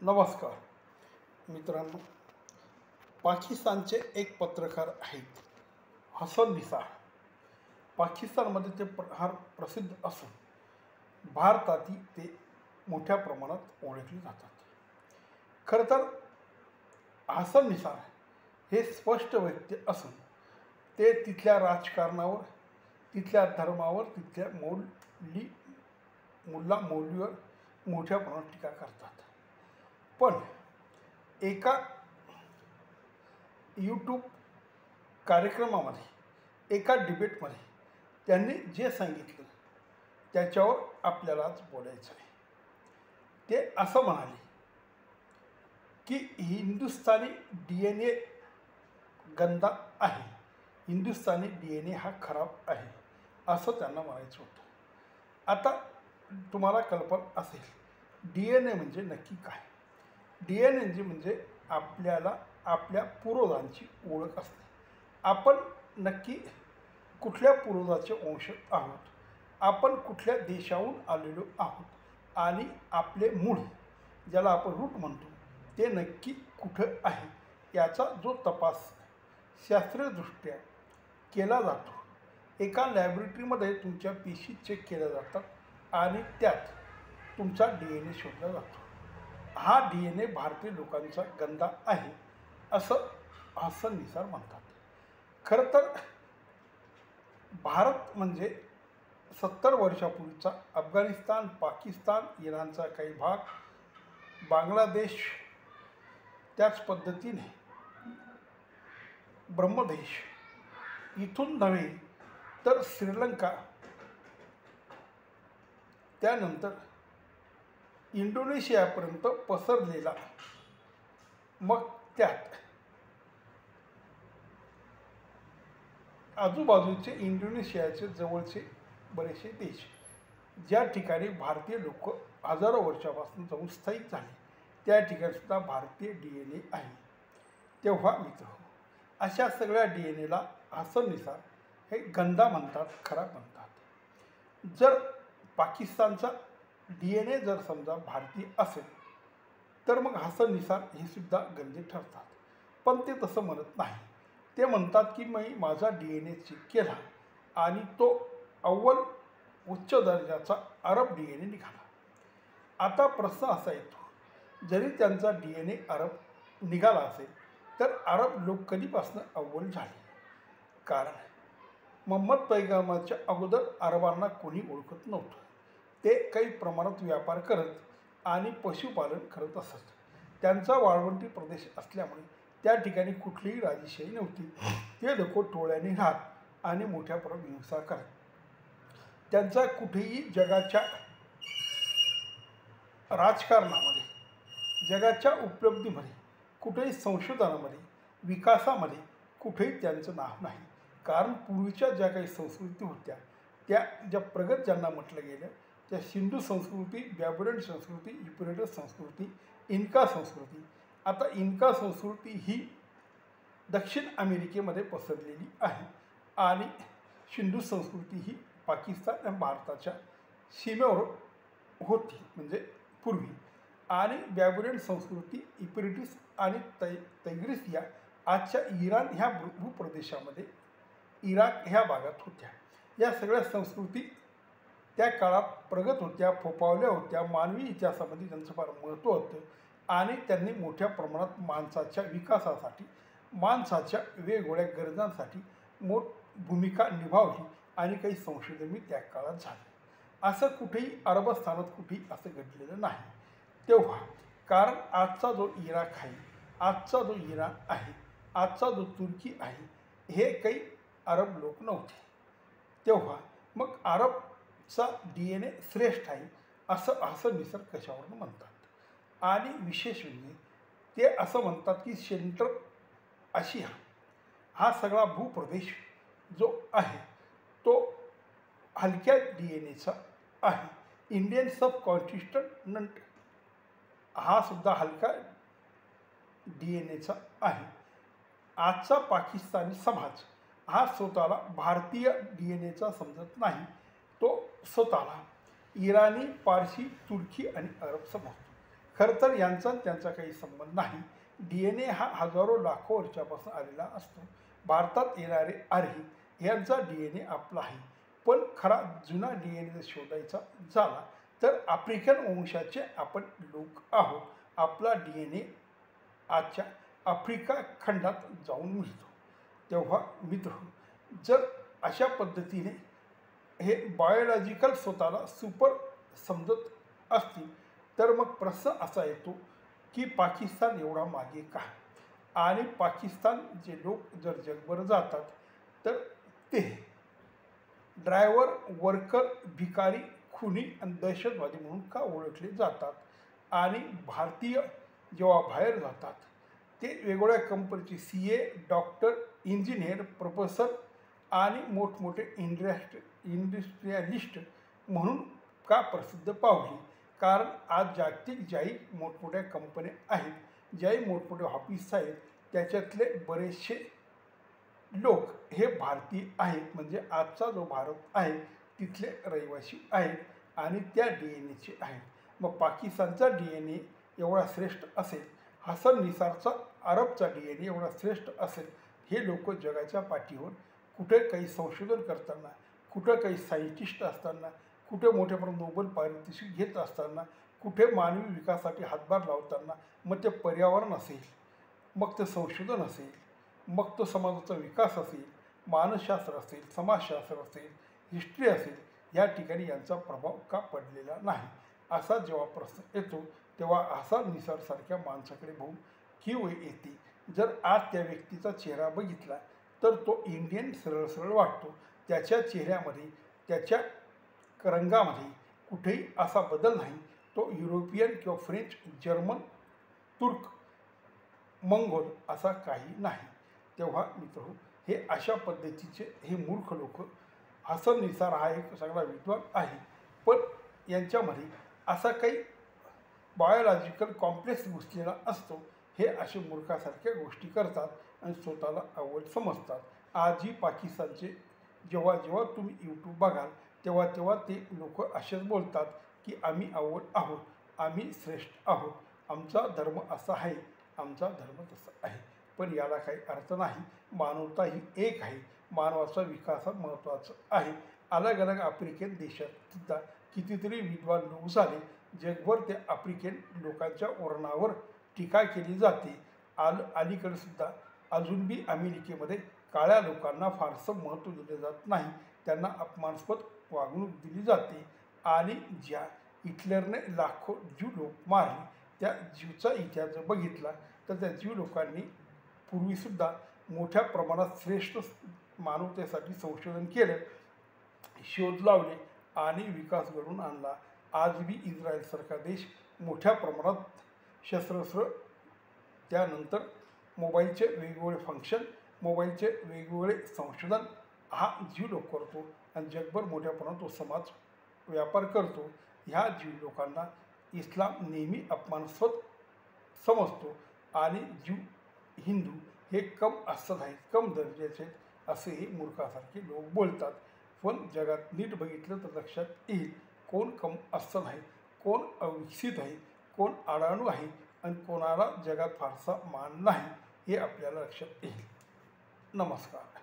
नमस्कार मित्रांनो, पाकिस्तानचे एक पत्रकार आहेत हसन निसार. पाकिस्तानमध्ये ते फार प्रसिद्ध असून भारतातील ते मोठ्या प्रमाणात ओळखले जातात. खरं तर हसन निसार हे स्पष्ट व्यक्ती असून ते तिथल्या राजकारणावर, तिथल्या धर्मावर, तिथल्या मुल्ला मौलवीवर मोठ्या प्रमाणात टीका करतात. पण एका यूट्यूब कार्यक्रमामध्ये, एका डिबेटमध्ये त्यांनी जे सांगितलं त्याच्यावर आपल्यालाच बोलायचं आहे. ते असं म्हणाले की हिंदुस्थानी DNA गंदा आहे, हिंदुस्थानी DNA हा खराब आहे, असं त्यांना म्हणायचं होतं. आता तुम्हाला कल्पना असेल DNA म्हणजे नक्की काय. DNA म्हणजे आपल्याला आपल्या पूर्वजांची ओळख असते. आपण नक्की कुठल्या पूर्वजाचे वंशज आहोत, आपण कुठल्या देशाहून आलेलो आहोत आणि आपले मूळ, ज्याला आपण रूट म्हणतो, ते नक्की कुठं आहे याचा जो तपास शास्त्रीयदृष्ट्या केला जातो. एका लॅबोरेटरीमध्ये तुमच्या पेशी चेक केल्या जातात आणि त्यात तुमचा DNA शोधला जातो. हा DNA भारतीय लोकांचा गंदा आहे असं हसन निसार म्हणतात. खरं तर भारत म्हणजे 70 वर्षापूर्वीचा अफगाणिस्तान, पाकिस्तान, इराणचा काही भाग, बांगलादेश, त्याच पद्धतीने ब्रह्मदेश, इथून नव्हे तर श्रीलंका, त्यानंतर इंडोनेशियापर्यंत पसरलेला, मग त्यात आजूबाजूचे इंडोनेशियाचे जवळचे बरेचसे देश, ज्या ठिकाणी भारतीय लोक हजारो वर्षापासून जाऊन स्थायिक झाले, त्या ठिकाणीसुद्धा भारतीय DNA आहे. तेव्हा मित्र, अशा सगळ्या DNAला हसन निसार हे गंदा म्हणतात, खराब म्हणतात. जर पाकिस्तानचा DNA जर समजा भारतीय असेल तर मग हसन निसार हे सुद्धा गंदे ठरतात. पण ते तसं म्हणत नाही. ते म्हणतात की मी माझा DNA चेक केला आणि तो अव्वल उच्च दर्जाचा अरब DNA निघाला. आता प्रश्न असा येतो, जरी त्यांचा DNA अरब निघाला असेल तर अरब लोक कधीपासून अव्वल झाले? कारण मोहम्मद पैगंबराच्या अगोदर अरबांना कोणी ओळखत नव्हतं. ते काही प्रमाणात व्यापार करत आणि पशुपालन करत असत. त्यांचा वाळवंटी प्रदेश असल्यामुळे त्या ठिकाणी कुठलीही राजेशाही नव्हती. ते लोक टोळ्यांनी राहत आणि मोठ्या प्रमाणात हिंसा करत. त्यांचा कुठेही जगाच्या राजकारणामध्ये, जगाच्या उपलब्धीमध्ये, कुठेही संशोधनामध्ये, विकासामध्ये कुठेही त्यांचं नाव नाही. कारण पूर्वीच्या ज्या काही संस्कृती होत्या, त्या ज्या प्रगत ज्यांना म्हटलं गेलं, त्या सिंधू संस्कृती, बॅबिलॉन संस्कृती, युफ्रेटिस संस्कृती, इन्का संस्कृती. आता इन्का संस्कृती ही दक्षिण अमेरिकेमध्ये पसरलेली आहे आणि सिंधू संस्कृती ही पाकिस्तान आणि भारताच्या सीमेवर होती, म्हणजे पूर्वी. आणि बॅबिलॉन संस्कृती युफ्रेटिस आणि तैग्रिस या आजच्या इराण ह्या भूप्रदेशामध्ये, इराक ह्या भागात होत्या. या सगळ्या संस्कृती त्या काळात प्रगत होत्या, फोफावल्या होत्या. मानवी इतिहासामध्ये त्यांचं फार महत्त्व होतं आणि त्यांनी मोठ्या प्रमाणात माणसाच्या विकासासाठी, माणसाच्या वेगवेगळ्या गरजांसाठी भूमिका निभावली आणि काही संशोधनही त्या काळात झाले. असं कुठेही अरबस्थानात कुठेही असं घडलेलं नाही. तेव्हा कारण आजचा जो इराक आहे, आजचा जो इराण आहे, आजचा जो तुर्की आहे, हे काही अरब लोक नव्हते. तेव्हा मग अरबचा DNA श्रेष्ठ आहे असं हसन निसार कशावरून म्हणतात. आणि विशेष म्हणजे ते असं म्हणतात की सेंट्रल आशिया हा सगळा भूप्रदेश जो आहे तो हलक्या DNAचा आहे. इंडियन सबकॉन्टिनेंट हा सुद्धा हलका DNAचा आहे. आजचा पाकिस्तानी समाज हा स्वतःला भारतीय DNAचा समजत नाही. तो स्वतःला इराणी, पारसी, तुर्की आणि अरब समजतो. खरं तर यांचा आणि त्यांचा काही संबंध नाही. DNA हा हजारो लाखो वर्षापासून आलेला असतो. भारतात येणारे आर्य यांचा DNA आपला आहे, पण खरा जुना DNA जर शोधायचा झाला तर आफ्रिकन वंशाचे आपण लोक आहोत. आपला DNA आजच्या आफ्रिका खंडात जाऊन मिळतो. तेव्हा मित्र, जर अशा पद्धतीने हे बायोलॉजिकल स्वतःला सुपर समजत असतील तर मग प्रश्न असा येतो की पाकिस्तान एवढा मागे का? आणि पाकिस्तान जे लोक जर जगभर जातात तर ते ड्रायव्हर, वर्कर, भिकारी, खुनी आणि दहशतवादी म्हणून का ओळखले जातात? आणि भारतीय जेव्हा बाहेर जातात ते वेगवेगळ्या कंपनीचे CA, डॉक्टर, इंजिनियर, प्रोफेसर आणि मोठमोठे इंडस्ट्रियलिस्ट म्हणून का प्रसिद्ध पावली? कारण आज जागतिक ज्याही मोठमोठ्या कंपन्या आहेत, ज्याही मोठमोठे ऑफिस आहेत, त्याच्यातले बरेचसे लोक हे भारतीय आहेत. म्हणजे आजचा जो भारत आहे तिथले रहिवासी आहेत आणि त्या DNAचे आहेत. मग पाकिस्तानचा DNA एवढा श्रेष्ठ असेल, हसन निसारचा अरबचा DNA एवढा श्रेष्ठ असेल, हे लोक जगाच्या पाठीवर कुठे काही संशोधन करताना, कुठं काही सायंटिस्ट असताना, कुठे मोठ्याप्रमाणात नोबेल पारितोषिक घेत असताना, कुठे मानवी विकासासाठी हातभार लावताना, मग ते पर्यावरण असेल, मग ते संशोधन असेल, मग तो समाजाचा विकास असेल, मानसशास्त्र असेल, समाजशास्त्र असेल, हिस्ट्री असेल, या ठिकाणी यांचा प्रभाव का पडलेला नाही? असा जेव्हा प्रश्न येतो तेव्हा हसन निसारसारख्या माणसाकडे बघून किंवा येते. जर आज त्या व्यक्तीचा चेहरा बघितला तर तो इंडियन सरळ सरळ वाटतो. त्याच्या चेहऱ्यामध्ये, त्याच्या रंगामध्ये कुठेही असा बदल नाही. तो युरोपियन किंवा फ्रेंच, जर्मन, तुर्क, मंगोल असा काही नाही. तेव्हा मित्र, हे अशा पद्धतीचे हे मूर्ख लोक, हसन निसार हा एक सगळा विद्वान आहे, पण यांच्यामध्ये असा काही बायोलॉजिकल कॉम्प्लेक्स घुसलेला असतो. हे असे मूर्खासारख्या गोष्टी करतात आणि स्वतःला अव्वल समजतात. आजही पाकिस्तानचे जेव्हा जेव्हा तुम्ही यूट्यूब बघाल तेव्हा तेव्हा ते लोक असेच बोलतात की आम्ही अव्वल आहोत, आम्ही श्रेष्ठ आहोत, आमचा धर्म असा आहे, आमचा धर्म तसा आहे. पण याला काही अर्थ नाही. मानवता ही एक आहे. मानवाचा विकास हा महत्त्वाचा आहे. अलग अलग आफ्रिकन देशात सुद्धा कितीतरी विद्वान लोक झाले. जगभर त्या आफ्रिकन लोकांच्या वर्णावर टीका केली जाते. अलीकडे सुद्धा अजून बी अमेरिकेमध्ये काळ्या लोकांना फारसं महत्त्व दिले जात नाही. त्यांना अपमानास्पद वागणूक दिली जाते. आणि ज्या हिटलरने लाखो ज्यू लोक मारले, त्या ज्यूचा इतिहास जर बघितला तर त्या ज्यू लोकांनी पूर्वीसुद्धा मोठ्या प्रमाणात श्रेष्ठ मानवतेसाठी संशोधन केलं, शोध लावले आणि विकास घडवून आणला. आजही इस्रायलसारखा देश मोठ्या प्रमाणात शस्त्रास्त्र, त्यानंतर मोबाईलचे वेगवेगळे फंक्शन, मोबाईलचे वेगवेगळे संशोधन हा ज्यू लोक करतो आणि जगभर मोठ्या प्रमाणात तो समाज व्यापार करतो. ह्या ज्यू लोकांना इस्लाम नेहमी अपमानास्पद समजतो आणि ज्यू, हिंदू हे कम असत आहेत, कम दर्जाचे आहेत असे हे मूर्खासारखे लोक बोलतात. पण जगात नीट बघितलं तर लक्षात येईल कोण कम असत आहे, कोण अविकसित आहे, कोण अडाणू आहे आणि कोणाला जगात फारसा मान नाही, हे आपल्याला लक्षात येईल. नमस्कार.